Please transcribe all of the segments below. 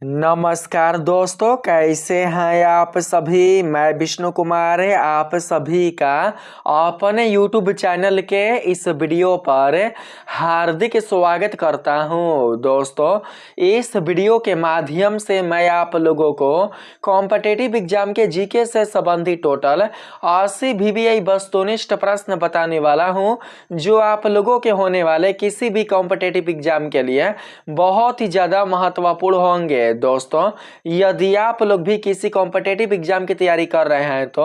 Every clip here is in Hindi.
नमस्कार दोस्तों, कैसे हैं आप सभी। मैं विष्णु कुमार है आप सभी का अपने YouTube चैनल के इस वीडियो पर हार्दिक स्वागत करता हूं। दोस्तों, इस वीडियो के माध्यम से मैं आप लोगों को कॉम्पिटिटिव एग्जाम के जीके से संबंधित टोटल 80 VVI वस्तुनिष्ठ प्रश्न बताने वाला हूं, जो आप लोगों के होने वाले किसी भी कॉम्पिटिटिव एग्जाम के लिए बहुत ही ज़्यादा महत्वपूर्ण होंगे। दोस्तों, यदि आप लोग भी किसी कॉम्पिटिटिव एग्जाम की तैयारी कर रहे हैं तो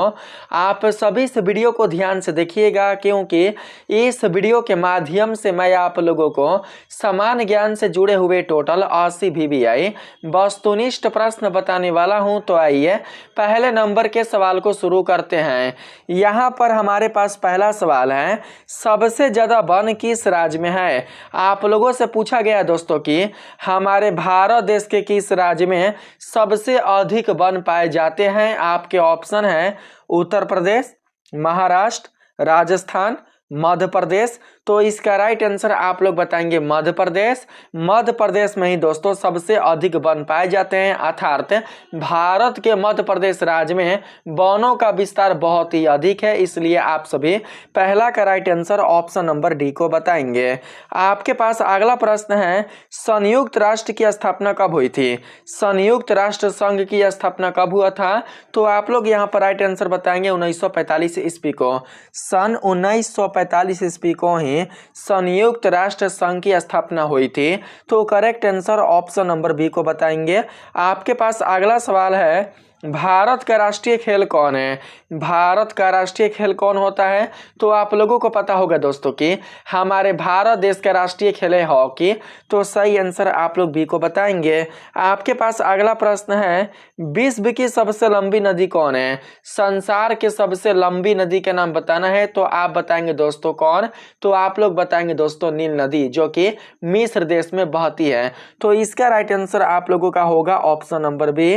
आप सभी इस वीडियो को ध्यान से देखिएगा, क्योंकि इस वीडियो के माध्यम से मैं आप लोगों को समान ज्ञान से जुड़े हुए टोटल 80 VVI वस्तुनिष्ठ प्रश्न बताने वाला हूं। तो आइए पहले नंबर के सवाल को शुरू करते हैं। यहाँ पर हमारे पास पहला सवाल है, सबसे ज़्यादा वन किस राज्य में है। आप लोगों से पूछा गया दोस्तों कि हमारे भारत देश के किस राज्य में सबसे अधिक वन पाए जाते हैं। आपके ऑप्शन हैं उत्तर प्रदेश, महाराष्ट्र, राजस्थान, मध्य प्रदेश। तो इसका राइट आंसर आप लोग बताएंगे मध्य प्रदेश। मध्य प्रदेश में ही दोस्तों सबसे अधिक वन पाए जाते हैं, अर्थात भारत के मध्य प्रदेश राज्य में वनों का विस्तार बहुत ही अधिक है, इसलिए आप सभी पहला का right answer option number D को बताएंगे। आपके पास अगला प्रश्न है, संयुक्त राष्ट्र की स्थापना कब हुई थी। संयुक्त राष्ट्र संघ की स्थापना कब हुआ था। तो आप लोग यहाँ पर राइट आंसर बताएंगे 1945 ईस्वी को। सन 1945 ईस्वी को ही संयुक्त राष्ट्र संघ की स्थापना हुई थी। तो correct answer option number B को बताएंगे। आपके पास अगला सवाल है, भारत का राष्ट्रीय खेल कौन है। भारत का राष्ट्रीय खेल कौन होता है। तो आप लोगों को पता होगा दोस्तों कि हमारे भारत देश का राष्ट्रीय खेल है हॉकी। तो सही आंसर आप लोग बी को बताएंगे। आपके पास अगला प्रश्न है, विश्व की सबसे लंबी नदी कौन है। संसार के सबसे लंबी नदी का नाम बताना है। तो आप बताएंगे दोस्तों कौन। तो आप लोग बताएंगे दोस्तों नील नदी, जो कि मिस्र देश में बहती है। तो इसका राइट आंसर आप लोगों का होगा ऑप्शन नंबर बी।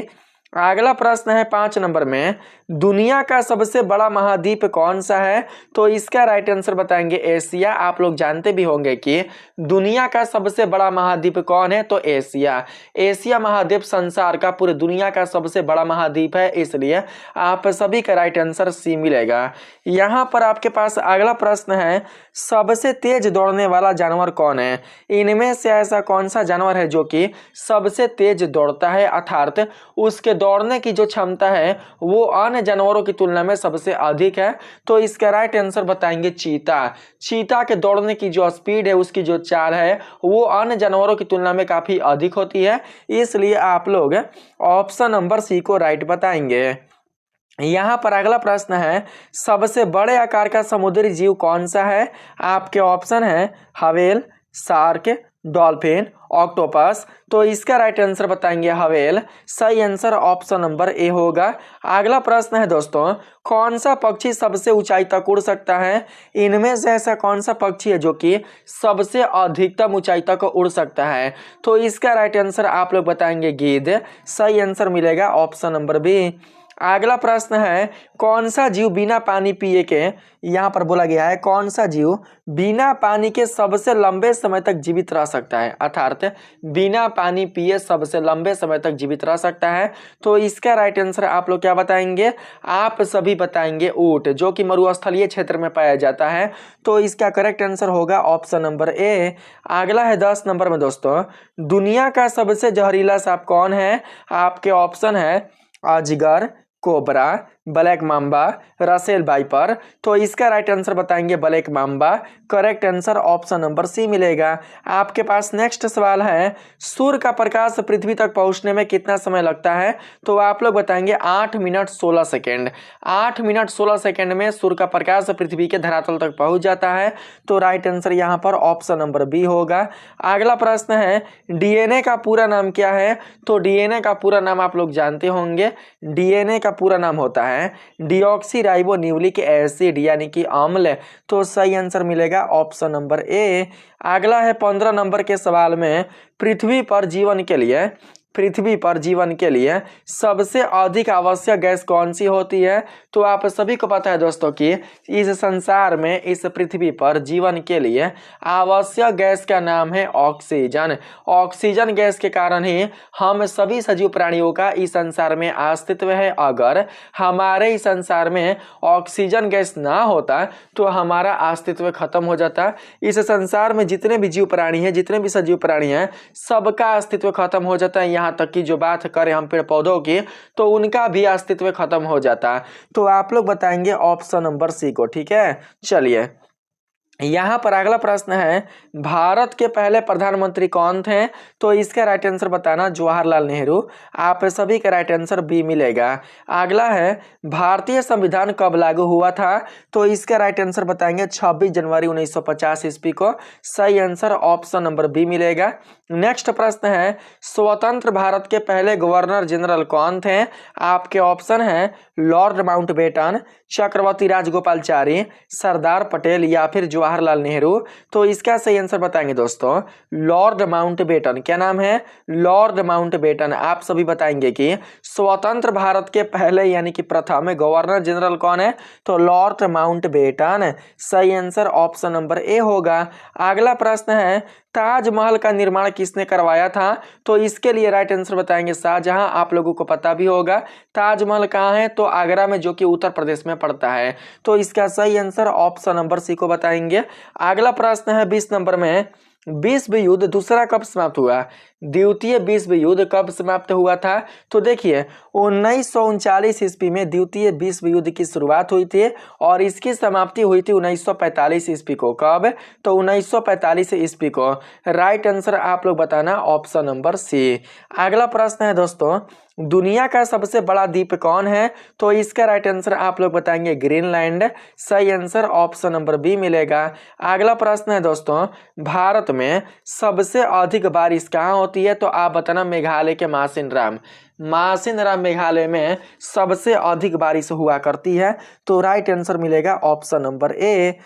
अगला प्रश्न है 5 नंबर में, दुनिया का सबसे बड़ा महाद्वीप कौन सा है। तो इसका राइट आंसर बताएंगे एशिया। आप लोग जानते भी होंगे कि दुनिया का सबसे बड़ा महाद्वीप कौन है। तो एशिया। एशिया महाद्वीप संसार का पूरे दुनिया का सबसे बड़ा महाद्वीप है, इसलिए आप सभी का राइट आंसर सी मिलेगा। यहाँ पर आपके पास अगला प्रश्न है, सबसे तेज दौड़ने वाला जानवर कौन है। इनमें से ऐसा कौन सा जानवर है जो कि सबसे तेज दौड़ता है, अर्थात उसके दौड़ने की जो क्षमता है वो अन्य जानवरों की तुलना में सबसे अधिक है। तो इसका राइट आंसर बताएंगे चीता। चीता के दौड़ने की जो स्पीड है, उसकी जो चाल है, वो अन्य जानवरों की तुलना में काफी अधिक होती है, इसलिए आप लोग ऑप्शन नंबर सी को राइट बताएंगे। यहाँ पर अगला प्रश्न है, सबसे बड़े आकार का समुद्री जीव कौन सा है। आपके ऑप्शन है हवेल, शार्क, डॉल्फिन, ऑक्टोपस। तो इसका राइट आंसर बताएंगे हवेल। सही आंसर ऑप्शन नंबर ए होगा। अगला प्रश्न है दोस्तों, कौन सा पक्षी सबसे ऊंचाई तक उड़ सकता है। इनमें से ऐसा कौन सा पक्षी है जो कि सबसे अधिकतम ऊंचाई तक उड़ सकता है। तो इसका राइट आंसर आप लोग बताएंगे गिद्ध। सही आंसर मिलेगा ऑप्शन नंबर बी। अगला प्रश्न है, कौन सा जीव बिना पानी पिए के, यहाँ पर बोला गया है कौन सा जीव बिना पानी के सबसे लंबे समय तक जीवित रह सकता है, अर्थात बिना पानी पिए सबसे लंबे समय तक जीवित रह सकता है। तो इसका राइट आंसर आप लोग क्या बताएंगे। आप सभी बताएंगे ऊंट, जो कि मरुस्थलीय क्षेत्र में पाया जाता है। तो इसका करेक्ट आंसर होगा ऑप्शन नंबर ए। अगला है 10 नंबर में दोस्तों, दुनिया का सबसे जहरीला सांप कौन है। आपके ऑप्शन है अजगर, cobra, black mamba, Russell viper. तो इसका राइट आंसर बताएंगे black mamba. Correct answer option number C मिलेगा। आपके पास नेक्स्ट सवाल है, सूर्य का प्रकाश पृथ्वी तक पहुंचने में कितना समय लगता है। तो आप लोग बताएंगे 8 मिनट 16 सेकेंड। 8 मिनट 16 सेकेंड में सूर्य का प्रकाश पृथ्वी के धरातल तक पहुंच जाता है। तो राइट आंसर यहाँ पर ऑप्शन नंबर बी होगा। अगला प्रश्न है, डीएनए का पूरा नाम क्या है। तो डीएनए का पूरा नाम आप लोग जानते होंगे। डीएनए का पूरा नाम होता है डीऑक्सी राइबो न्यूक्लिक एसिड, यानी कि अम्ल। तो सही आंसर मिलेगा ऑप्शन नंबर ए। अगला है 15 नंबर के सवाल में, पृथ्वी पर जीवन के लिए पृथ्वी पर जीवन के लिए सबसे अधिक आवश्यक गैस कौन सी होती है? तो आप सभी को पता है दोस्तों कि इस संसार में, इस पृथ्वी पर जीवन के लिए आवश्यक गैस का नाम है ऑक्सीजन। ऑक्सीजन गैस के कारण ही हम सभी सजीव प्राणियों का इस संसार में अस्तित्व है। अगर हमारे इस संसार में ऑक्सीजन गैस ना होता तो हमारा अस्तित्व खत्म हो जाता। इस संसार में जितने भी जीव प्राणी हैं, जितने भी सजीव प्राणी हैं, सबका अस्तित्व खत्म हो जाता है। यहाँ तक कि जो बात करें हम पेड़ पौधों की, तो उनका भी अस्तित्व खत्म हो जाता। तो आप लोग बताएंगे ऑप्शन नंबर सी को। ठीक है, चलिए यहाँ पर अगला प्रश्न है, भारत के पहले प्रधानमंत्री कौन थे? तो इसका राइट आंसर बताना जवाहरलाल नेहरू। आप सभी का राइट आंसर बी मिलेगा। अगला है, भारतीय संविधान कब लागू हुआ था? तो इसका राइट आंसर बताएंगे 26 जनवरी 1950 ईस्वी को। सही आंसर ऑप्शन नंबर बी मिलेगा। नेक्स्ट प्रश्न है, स्वतंत्र भारत के पहले गवर्नर जनरल कौन थे? आपके ऑप्शन है लॉर्ड माउंटबेटन, चक्रवर्ती राजगोपालचारी, सरदार पटेल या फिर जवाहरलाल नेहरू। तो इसका सही आंसर बताएंगे दोस्तों लॉर्ड माउंटबेटन। क्या नाम है? Lord Mountbatten. आप सभी बताएंगे कि स्वतंत्र भारत के पहले यानी कि प्रथम गवर्नर जनरल कौन है? तो लॉर्ड माउंटबेटन। सही आंसर ऑप्शन नंबर ए होगा। अगला प्रश्न है, ताजमहल का निर्माण किसने करवाया था? तो इसके लिए राइट आंसर बताएंगे शाहजहां। आप लोगों को पता भी होगा ताजमहल कहाँ है, तो आगरा में, जो कि उत्तर प्रदेश में पड़ता है। तो इसका सही आंसर ऑप्शन नंबर सी को बताएंगे। अगला प्रश्न है 20 नंबर में, विश्व युद्ध दूसरा कब समाप्त हुआ? द्वितीय विश्व युद्ध कब समाप्त हुआ था? तो देखिए 1939 ईस्वी में द्वितीय विश्व युद्ध की शुरुआत हुई थी और इसकी समाप्ति हुई थी 1945 ईस्वी को। कब? तो 1945 ईस्वी को। राइट आंसर आप लोग बताना ऑप्शन नंबर सी। अगला प्रश्न है दोस्तों, दुनिया का सबसे बड़ा द्वीप कौन है? तो इसका राइट आंसर आप लोग बताएंगे ग्रीनलैंड। सही आंसर ऑप्शन नंबर बी मिलेगा। अगला प्रश्न है दोस्तों, भारत में सबसे अधिक बारिश कहाँ होती है? तो आप बताना मेघालय के मासिनराम। मासिनराम मेघालय में सबसे अधिक बारिश हुआ करती है। तो राइट आंसर मिलेगा ऑप्शन नंबर ए।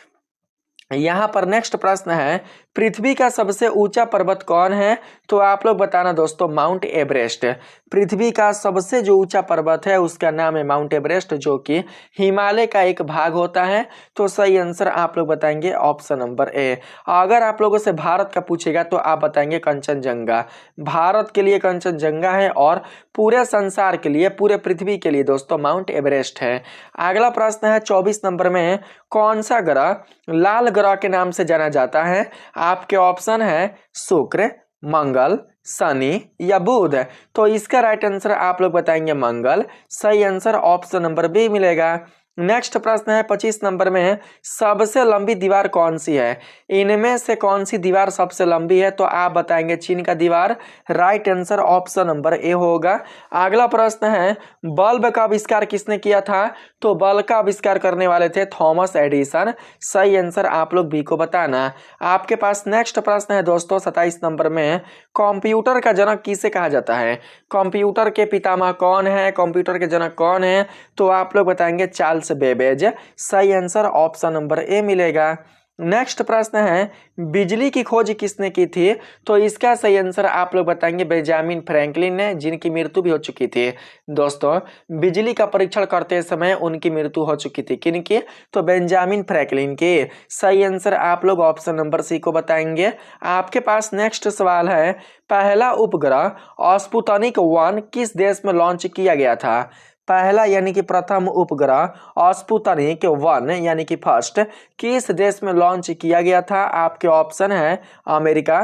यहाँ पर नेक्स्ट प्रश्न है, पृथ्वी का सबसे ऊंचा पर्वत कौन है? तो आप लोग बताना दोस्तों माउंट एवरेस्ट। पृथ्वी का सबसे जो ऊंचा पर्वत है उसका नाम है माउंट एवरेस्ट, जो कि हिमालय का एक भाग होता है। तो सही आंसर आप लोग बताएंगे ऑप्शन नंबर ए। अगर आप लोगों से भारत का पूछेगा तो आप बताएंगे कंचनजंगा। भारत के लिए कंचनजंगा है और पूरे संसार के लिए, पूरे पृथ्वी के लिए दोस्तों माउंट एवरेस्ट है। अगला प्रश्न है 24 नंबर में, कौन सा ग्रह लाल ग्रह के नाम से जाना जाता है? आपके ऑप्शन है शुक्र, मंगल, शनि या बुध। तो इसका राइट आंसर आप लोग बताएंगे मंगल। सही आंसर ऑप्शन नंबर बी मिलेगा। नेक्स्ट प्रश्न है 25 नंबर में, सबसे लंबी दीवार कौन सी है? इनमें से कौन सी दीवार सबसे लंबी है? तो आप बताएंगे चीन का दीवार। राइट आंसर ऑप्शन नंबर ए होगा। अगला प्रश्न है, बल्ब का आविष्कार किसने किया था? तो बल्ब का आविष्कार करने वाले थे थॉमस एडिसन। सही आंसर आप लोग बी को बताना। आपके पास नेक्स्ट प्रश्न है दोस्तों 27 नंबर में, कंप्यूटर का जनक किसे कहा जाता है? कंप्यूटर के पितामह कौन है? कंप्यूटर के जनक कौन है? तो आप लोग बताएंगे चार्ल्स बेबेज। सही आंसर ऑप्शन नंबर ए मिलेगा। नेक्स्ट प्रश्न है, बिजली की खोज किसने की थी? तो इसका सही आंसर आप लोग बताएंगे बेंजामिन फ्रैंकलिन ने, जिनकी मृत्यु भी हो चुकी थी। दोस्तों बिजली का परीक्षण करते समय उनकी मृत्यु हो चुकी थी। किनकी? तो बेंजामिन फ्रैंकलिन की। सही आंसर आप लोग ऑप्शन नंबर सी को बताएंगे। आपके पास नेक्स्ट सवाल है, पहला उपग्रह स्पुतनिक 1 किस देश में लॉन्च किया गया था? पहला यानी कि प्रथम उपग्रह स्पुतनिक 1 यानी कि फर्स्ट किस देश में लॉन्च किया गया था? आपके ऑप्शन है अमेरिका।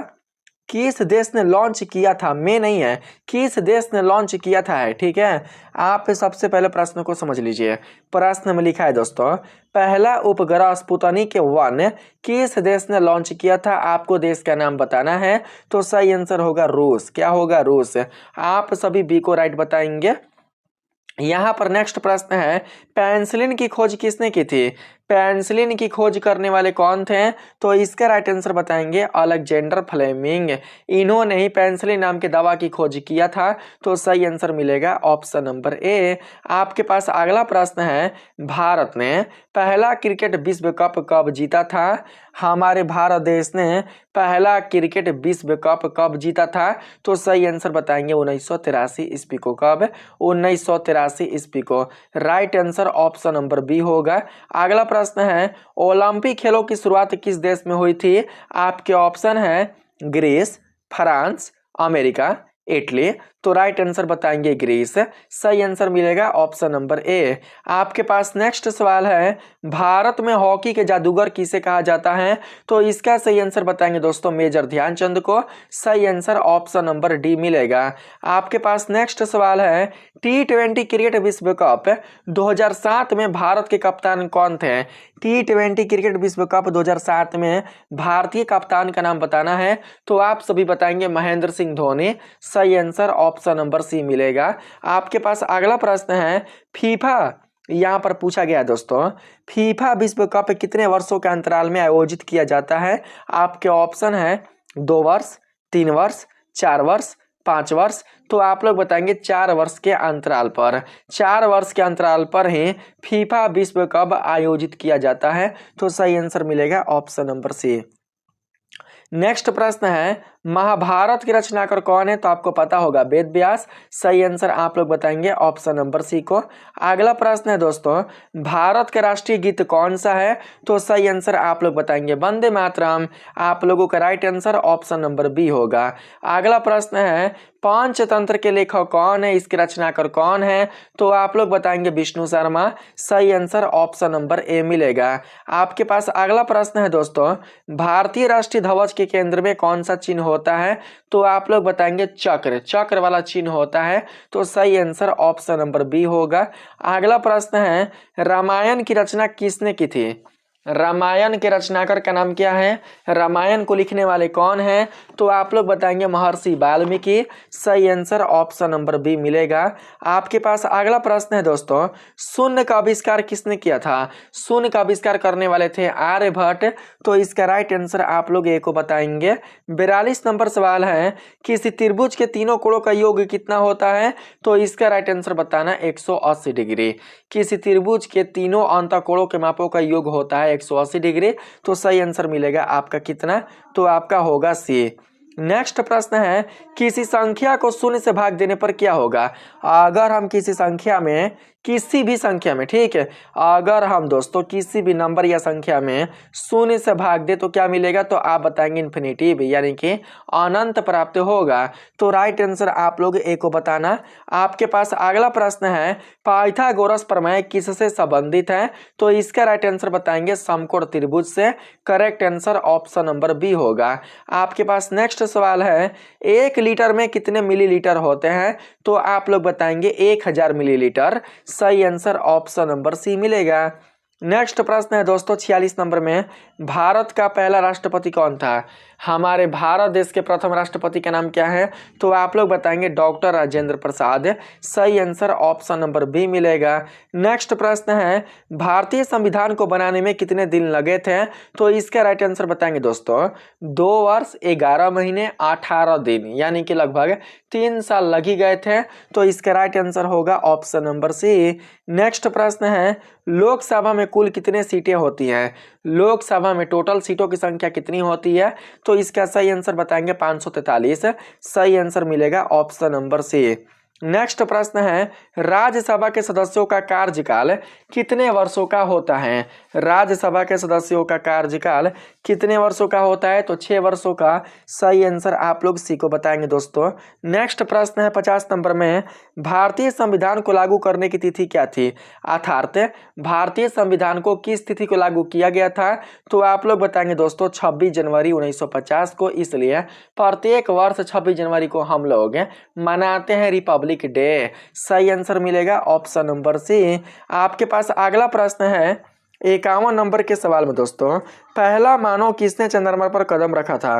किस देश ने लॉन्च किया था, में नहीं है, किस देश ने लॉन्च किया था है। ठीक है, आप सबसे पहले प्रश्न को समझ लीजिए। प्रश्न में लिखा है दोस्तों, पहला उपग्रह स्पुतनिक 1 किस देश ने लॉन्च किया था? आपको देश का नाम बताना है। तो सही आंसर होगा रूस। क्या होगा? रूस। आप सभी बी को राइट बताएंगे। यहाँ पर नेक्स्ट प्रश्न है, पेनिसिलिन की खोज किसने की थी? पेनिसिलिन की खोज करने वाले कौन थे? तो इसका राइट आंसर बताएंगे अलेक्जेंडर फ्लेमिंग। इन्होंने ही पेनिसिलिन नाम के दवा की खोज किया था। तो सही आंसर मिलेगा ऑप्शन नंबर ए। आपके पास अगला प्रश्न है, भारत ने पहला क्रिकेट विश्व कप कब जीता था? हमारे भारत देश ने पहला क्रिकेट विश्व कप कब जीता था? तो सही आंसर बताएंगे 1983 ईस्वी को। कब? 1983 ईस्वी को। Right answer option number B होगा। अगला प्रश्न है, ओलंपिक खेलों की शुरुआत किस देश में हुई थी? आपके ऑप्शन है ग्रीस, फ्रांस, अमेरिका, इटली। तो राइट आंसर बताएंगे ग्रीस। सही आंसर मिलेगा ऑप्शन नंबर ए। आपके पास नेक्स्ट सवाल है, भारत में हॉकी के जादूगर किसे कहा जाता है? तो इसका सही आंसर बताएंगे दोस्तों मेजर ध्यानचंद को। सही आंसर ऑप्शन नंबर डी मिलेगा। आपके पास नेक्स्ट सवाल है, T20 क्रिकेट विश्व कप 2007 में भारत के कप्तान कौन थे? T20 क्रिकेट विश्व कप 2007 में भारतीय कप्तान का नाम बताना है। तो आप सभी बताएंगे महेंद्र सिंह धोनी। सही आंसर ऑप्शन नंबर सी मिलेगा। आपके पास अगला प्रश्न है, फीफा यहाँ पर पूछा गया दोस्तों, फीफा विश्व कप कितने वर्षों के अंतराल में आयोजित किया जाता है? आपके ऑप्शन है 2 वर्ष, 3 वर्ष, 4 वर्ष, 5 वर्ष। तो आप लोग बताएंगे 4 वर्ष के अंतराल पर। 4 वर्ष के अंतराल पर ही फीफा विश्व कप आयोजित किया जाता है। तो सही आंसर मिलेगा ऑप्शन नंबर सी। नेक्स्ट प्रश्न है, महाभारत के रचनाकार कौन है? तो आपको पता होगा वेद व्यास। सही आंसर आप लोग बताएंगे ऑप्शन नंबर सी को। अगला प्रश्न है दोस्तों, भारत का राष्ट्रीय गीत कौन सा है? तो सही आंसर आप लोग बताएंगे वंदे मातरम। आप लोगों का right answer option number B होगा। अगला प्रश्न है, पंचतंत्र के लेखक कौन है? इसके रचनाकार कौन है? तो आप लोग बताएंगे विष्णु शर्मा। सही आंसर ऑप्शन नंबर ए मिलेगा। आपके पास अगला प्रश्न है दोस्तों, भारतीय राष्ट्रीय ध्वज के केंद्र में कौन सा चिन्ह होता है? तो आप लोग बताएंगे चक्र। चक्र वाला चिन्ह होता है। तो सही आंसर ऑप्शन नंबर बी होगा। अगला प्रश्न है, रामायण की रचना किसने की थी? रामायण के रचनाकार का नाम क्या है? रामायण को लिखने वाले कौन हैं? तो आप लोग बताएंगे महर्षि वाल्मीकि। सही आंसर ऑप्शन नंबर बी मिलेगा। आपके पास अगला प्रश्न है दोस्तों, शून्य का आविष्कार किसने किया था? शून्य का आविष्कार करने वाले थे आर्यभट्ट। तो इसका राइट आंसर आप लोग ए को बताएंगे। 42 नंबर सवाल है, किसी त्रिभुज के तीनों कोणों का योग कितना होता है? तो इसका राइट आंसर बताना 180 डिग्री। किसी त्रिभुज के तीनों अंतःकोणों के मापों का योग होता है 180 डिग्री। तो सही आंसर मिलेगा आपका कितना? तो आपका होगा सी। नेक्स्ट प्रश्न है, किसी संख्या को शून्य से भाग देने पर क्या होगा? अगर हम किसी संख्या में, किसी भी संख्या में, ठीक है, अगर हम दोस्तों किसी भी नंबर या संख्या में शून्य से भाग दे तो क्या मिलेगा? तो आप बताएंगे इन्फिनिटिव, यानी कि अनंत प्राप्त होगा। तो राइट आंसर आप लोग ए को बताना। आपके पास अगला प्रश्न है, पाइथागोरस प्रमेय किससे संबंधित है? तो इसका राइट आंसर बताएंगे समकोण त्रिभुज से। Correct answer option number B होगा। आपके पास नेक्स्ट सवाल है, 1 लीटर में कितने मिलीलीटर होते हैं? तो आप लोग बताएंगे 1000 मिलीलीटर। सही आंसर ऑप्शन नंबर सी मिलेगा। नेक्स्ट प्रश्न है दोस्तों 46 नंबर में, भारत का पहला राष्ट्रपति कौन था? हमारे भारत देश के प्रथम राष्ट्रपति का नाम क्या है? तो आप लोग बताएंगे डॉक्टर राजेंद्र प्रसाद। सही आंसर ऑप्शन नंबर बी मिलेगा। नेक्स्ट प्रश्न है, भारतीय संविधान को बनाने में कितने दिन लगे थे? तो इसका राइट आंसर बताएंगे दोस्तों 2 वर्ष 11 महीने 18 दिन, यानी कि लगभग 3 साल लग ही गए थे। तो इसका राइट आंसर होगा ऑप्शन नंबर सी। नेक्स्ट प्रश्न है, लोकसभा में कुल कितने सीटें होती हैं? लोकसभा में टोटल सीटों की संख्या कितनी होती है? तो इसका सही आंसर बताएंगे 543। सही आंसर मिलेगा ऑप्शन नंबर सी। नेक्स्ट प्रश्न है, राज्यसभा के सदस्यों का कार्यकाल कितने वर्षों का होता है? राज्यसभा के सदस्यों का कार्यकाल कितने वर्षों का होता है? तो 6 वर्षों का। सही आंसर आप लोग सी को बताएंगे दोस्तों। नेक्स्ट प्रश्न है 50 नंबर में, भारतीय संविधान को लागू करने की तिथि क्या थी? अर्थात भारतीय संविधान को किस तिथि को लागू किया गया था? तो आप लोग बताएंगे दोस्तों 26 जनवरी 1950 को। इसलिए प्रत्येक वर्ष 26 जनवरी को हम लोग मनाते हैं रिपब्लिक डे। सही आंसर मिलेगा ऑप्शन नंबर सी। आपके पास अगला प्रश्न है 51 नंबर के सवाल में दोस्तों, पहला मानव किसने चंद्रमा पर कदम रखा था?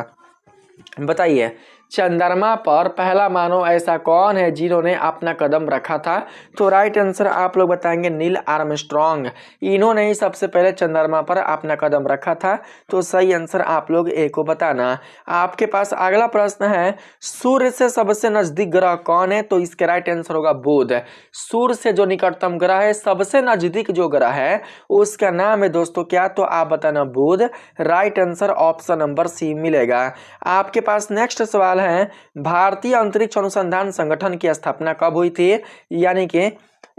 बताइए, चंद्रमा पर पहला मानव ऐसा कौन है जिन्होंने अपना कदम रखा था? तो राइट आंसर आप लोग बताएंगे नील आर्मस्ट्रॉन्ग। इन्होंने ही सबसे पहले चंद्रमा पर अपना कदम रखा था। तो सही आंसर आप लोग ए को बताना। आपके पास अगला प्रश्न है, सूर्य से सबसे नजदीक ग्रह कौन है? तो इसका राइट आंसर होगा बुध। सूर्य से जो निकटतम ग्रह है, सबसे नजदीक जो ग्रह है उसका नाम है दोस्तों क्या? तो आप बताना बुध। Right answer option number C मिलेगा। आपके पास नेक्स्ट सवाल है, भारतीय अंतरिक्ष अनुसंधान संगठन की स्थापना कब हुई थी? यानी कि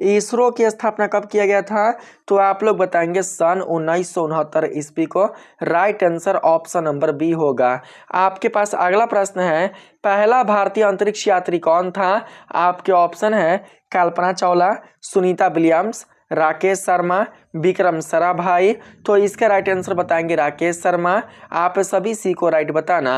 इसरो की स्थापना कब किया गया था? तो आप लोग बताएंगे सन 1969 ईस्वी को। Right answer option number B होगा। आपके पास अगला प्रश्न है, पहला भारतीय अंतरिक्ष यात्री कौन था? आपके ऑप्शन है कल्पना चावला, सुनीता विलियम्स, राकेश शर्मा, विक्रम साराभाई। तो इसका राइट आंसर बताएंगे राकेश शर्मा। आप सभी सी को राइट बताना।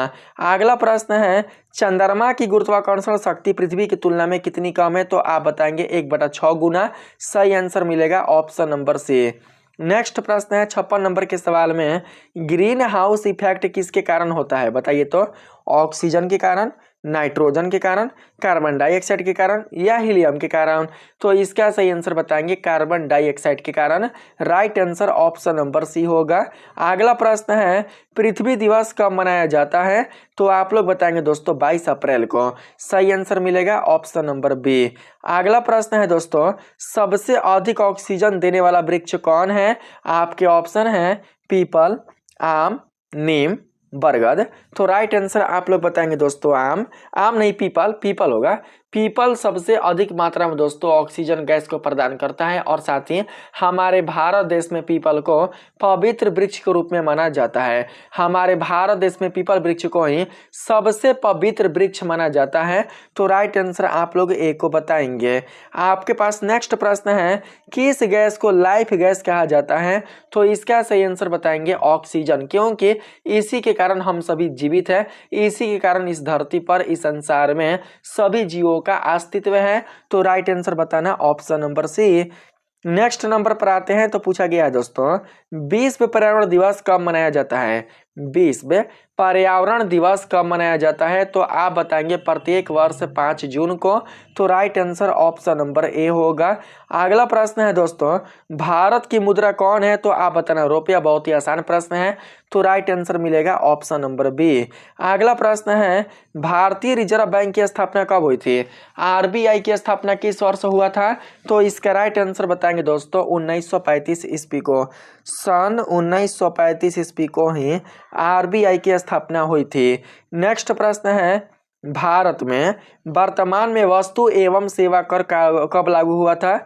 अगला प्रश्न है, चंद्रमा की गुरुत्वाकर्षण शक्ति पृथ्वी की तुलना में कितनी कम है? तो आप बताएंगे 1/6 गुना। सही आंसर मिलेगा ऑप्शन नंबर सी। नेक्स्ट प्रश्न है 56 नंबर के सवाल में, ग्रीन हाउस इफेक्ट किसके कारण होता है? बताइए तो। ऑक्सीजन के कारण, नाइट्रोजन के कारण, कार्बन डाइऑक्साइड के कारण या हीलियम के कारण? तो इसका सही आंसर बताएंगे कार्बन डाइऑक्साइड के कारण। Right answer option number C होगा। अगला प्रश्न है, पृथ्वी दिवस कब मनाया जाता है? तो आप लोग बताएंगे दोस्तों 22 अप्रैल को। सही आंसर मिलेगा ऑप्शन नंबर बी। अगला प्रश्न है दोस्तों, सबसे अधिक ऑक्सीजन देने वाला वृक्ष कौन है? आपके ऑप्शन है पीपल, आम, नीम, बरगद। तो राइट आंसर आप लोग बताएंगे दोस्तों आम नहीं पीपल होगा। पीपल सबसे अधिक मात्रा में दोस्तों ऑक्सीजन गैस को प्रदान करता है और साथ ही हमारे भारत देश में पीपल को पवित्र वृक्ष के रूप में माना जाता है। हमारे भारत देश में पीपल वृक्ष को ही सबसे पवित्र वृक्ष माना जाता है। तो राइट आंसर आप लोग ए को बताएंगे। आपके पास नेक्स्ट प्रश्न है, किस गैस को लाइफ गैस कहा जाता है? तो इसका सही आंसर बताएंगे ऑक्सीजन, क्योंकि इसी के कारण हम सभी जीवित हैं। इसी के कारण इस धरती पर, इस संसार में सभी जीवों का अस्तित्व है। तो राइट आंसर बताना option number C. Next number पर आते हैं। तो पूछा गया है दोस्तों, विश्व पर्यावरण दिवस कब मनाया जाता है? विश्व पर्यावरण दिवस कब मनाया जाता है? तो आप बताएंगे प्रत्येक वर्ष 5 जून को। तो राइट आंसर ऑप्शन नंबर ए होगा। अगला प्रश्न है दोस्तों, भारत की मुद्रा कौन है? तो आप बताना रुपया। बहुत ही आसान प्रश्न है। तो राइट आंसर मिलेगा ऑप्शन नंबर बी। अगला प्रश्न है, भारतीय रिजर्व बैंक की स्थापना कब हुई थी? आरबीआई की स्थापना किस वर्ष हुआ था? तो इसका राइट आंसर बताएंगे दोस्तों 1935 ईस्वी को। सन 1935 ईस्वी को ही आरबीआई की स्थापना हुई थी। नेक्स्ट प्रश्न है, भारत में वर्तमान में वस्तु एवं सेवा कर कब लागू हुआ था?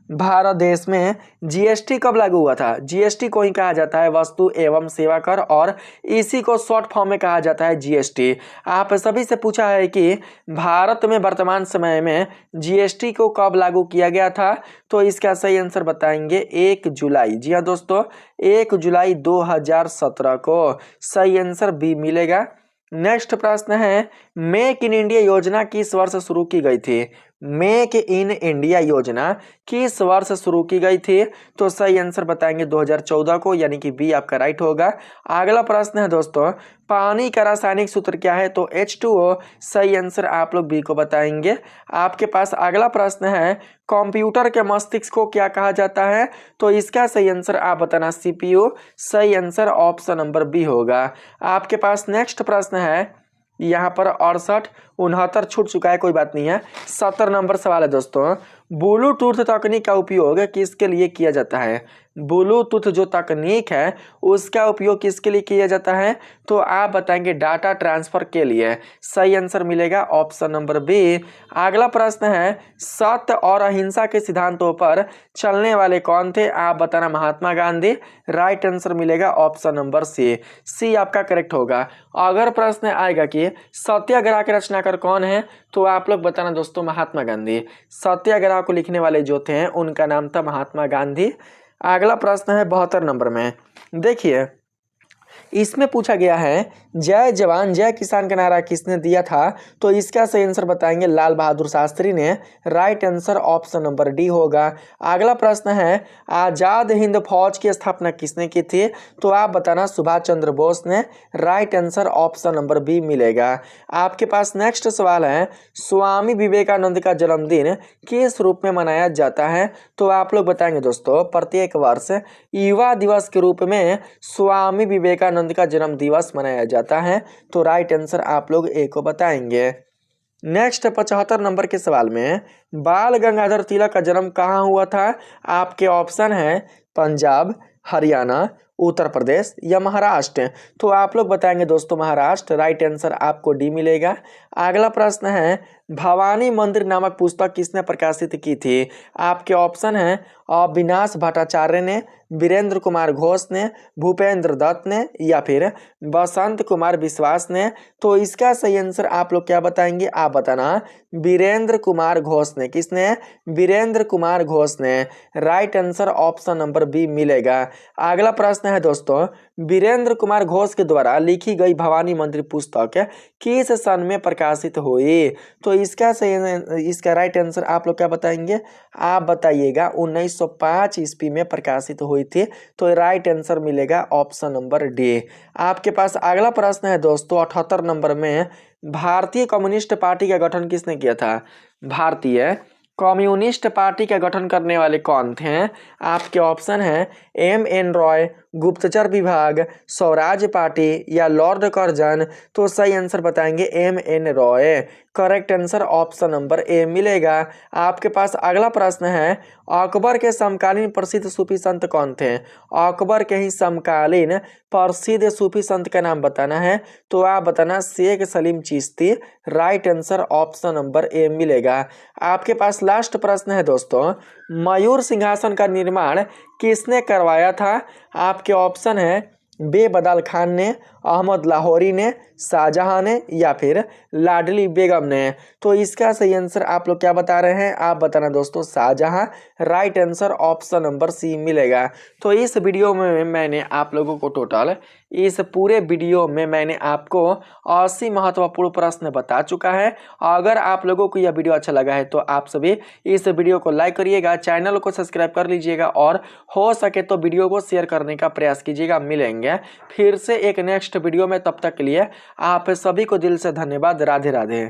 भारत देश में जीएसटी कब लागू हुआ था? जीएसटी को ही कहा जाता है वस्तु एवं सेवा कर, और इसी को शॉर्ट फॉर्म में कहा जाता है जीएसटी। आप सभी से पूछा है कि भारत में वर्तमान समय में जीएसटी को कब लागू किया गया था? तो इसका सही आंसर बताएंगे 1 जुलाई। जी हाँ दोस्तों, 1 जुलाई 2017 को। सही आंसर बी मिलेगा। नेक्स्ट प्रश्न है, मेक इन इंडिया योजना किस वर्ष शुरू की गई थी? मेक इन इंडिया योजना किस वर्ष शुरू की गई थी? तो सही आंसर बताएंगे 2014 को, यानी कि बी आपका राइट होगा। अगला प्रश्न है दोस्तों, पानी का रासायनिक सूत्र क्या है? तो H2O। सही आंसर आप लोग बी को बताएंगे। आपके पास अगला प्रश्न है, कंप्यूटर के मस्तिष्क को क्या कहा जाता है? तो इसका सही आंसर आप बताना CPU। सही आंसर ऑप्शन नंबर बी होगा। आपके पास नेक्स्ट प्रश्न है, यहाँ पर 68 69 छूट चुका है, कोई बात नहीं है। 70 नंबर सवाल है दोस्तों, ब्लूटूथ तकनीक का उपयोग किसके लिए किया जाता है? ब्लूटूथ जो तकनीक है उसका उपयोग किसके लिए किया जाता है? तो आप बताएंगे डाटा ट्रांसफर के लिए। सही आंसर मिलेगा ऑप्शन नंबर बी। अगला प्रश्न है, सत्य और अहिंसा के सिद्धांतों पर चलने वाले कौन थे? आप बताना महात्मा गांधी। राइट आंसर मिलेगा ऑप्शन नंबर सी आपका करेक्ट होगा। अगर प्रश्न आएगा कि सत्याग्रह के रचनाकार कौन है? तो आप लोग बताना दोस्तों महात्मा गांधी। सत्याग्रह को लिखने वाले जो थे उनका नाम था महात्मा गांधी। अगला प्रश्न है 72 नंबर में। देखिए, इसमें पूछा गया है जय जवान जय किसान का नारा किसने दिया था, तो इसका सही आंसर बताएंगे लाल बहादुर शास्त्री ने। Right answer option number D होगा। अगला प्रश्न है आजाद हिंद फौज की स्थापना किसने की थी, तो आप बताना सुभाष चंद्र बोस ने। Right answer option number B मिलेगा। आपके पास नेक्स्ट सवाल है स्वामी विवेकानंद का जन्मदिन किस रूप में मनाया जाता है, तो आप लोग बताएंगे दोस्तों प्रत्येक वर्ष युवा दिवस के रूप में स्वामी विवेकानंद का जन्म दिवस मनाया जाता है। तो राइट आंसर आप लोग ए को बताएंगे। नेक्स्ट 75 नंबर के सवाल में बाल गंगाधर तिलक का जन्म कहाँ हुआ था, आपके ऑप्शन है पंजाब, हरियाणा, उत्तर प्रदेश या महाराष्ट्र। तो आप लोग बताएंगे दोस्तों महाराष्ट्र। राइट आंसर आपको डी मिलेगा। अगला प्रश्न है भवानी मंदिर नामक पुस्तक किसने प्रकाशित की थी, आपके ऑप्शन है अविनाश भट्टाचार्य ने, वीरेंद्र कुमार घोष ने, भूपेंद्र दत्त ने या फिर बसंत कुमार विश्वास ने। तो इसका सही आंसर आप लोग क्या बताएंगे, आप बताना वीरेंद्र कुमार घोष ने। किसने, वीरेंद्र कुमार घोष ने। Right answer option number B मिलेगा। अगला प्रश्न है दोस्तों वीरेंद्र कुमार घोष के द्वारा लिखी गई भवानी मंदिर पुस्तक किस सन में प्रकाशित हुई, तो इसका राइट आंसर आप लोग क्या बताएंगे, आप बताइएगा 1905 ईस्वी में प्रकाशित हुई थी। तो राइट आंसर मिलेगा ऑप्शन नंबर डी। आपके पास अगला प्रश्न है दोस्तों 78 नंबर में भारतीय कम्युनिस्ट पार्टी का गठन किसने किया था, भारतीय कम्युनिस्ट पार्टी का गठन करने वाले कौन थे, आपके ऑप्शन है M.N. रॉय, गुप्तचर विभाग, स्वराज पार्टी या लॉर्ड कर्जन। तो सही आंसर बताएंगे M.N. Roy. Correct answer option number A मिलेगा। आपके पास अगला प्रश्न है अकबर के समकालीन प्रसिद्ध सूफी संत कौन थे, अकबर के ही समकालीन प्रसिद्ध सूफी संत का नाम बताना है। तो आप बताना Sheikh Salim Chishti. Right answer option number A मिलेगा। आपके पास लास्ट प्रश्न है दोस्तों मयूर सिंहासन का निर्माण किसने करवाया था, आपके ऑप्शन है बेबदल खान ने, अहमद लाहौरी ने, शाहजहां ने या फिर लाडली बेगम ने। तो इसका सही आंसर आप लोग क्या बता रहे हैं, आप बताना दोस्तों Shahjahan. Right answer option number C मिलेगा। तो इस वीडियो में मैंने आप लोगों को टोटल इस पूरे वीडियो में मैंने आपको 80 महत्वपूर्ण प्रश्न बता चुका है। अगर आप लोगों को यह वीडियो अच्छा लगा है तो आप सभी इस वीडियो को लाइक करिएगा, चैनल को सब्सक्राइब कर लीजिएगा और हो सके तो वीडियो को शेयर करने का प्रयास कीजिएगा। मिलेंगे फिर से एक नेक्स्ट वीडियो में, तब तक के लिए आप सभी को दिल से धन्यवाद। राधे राधे।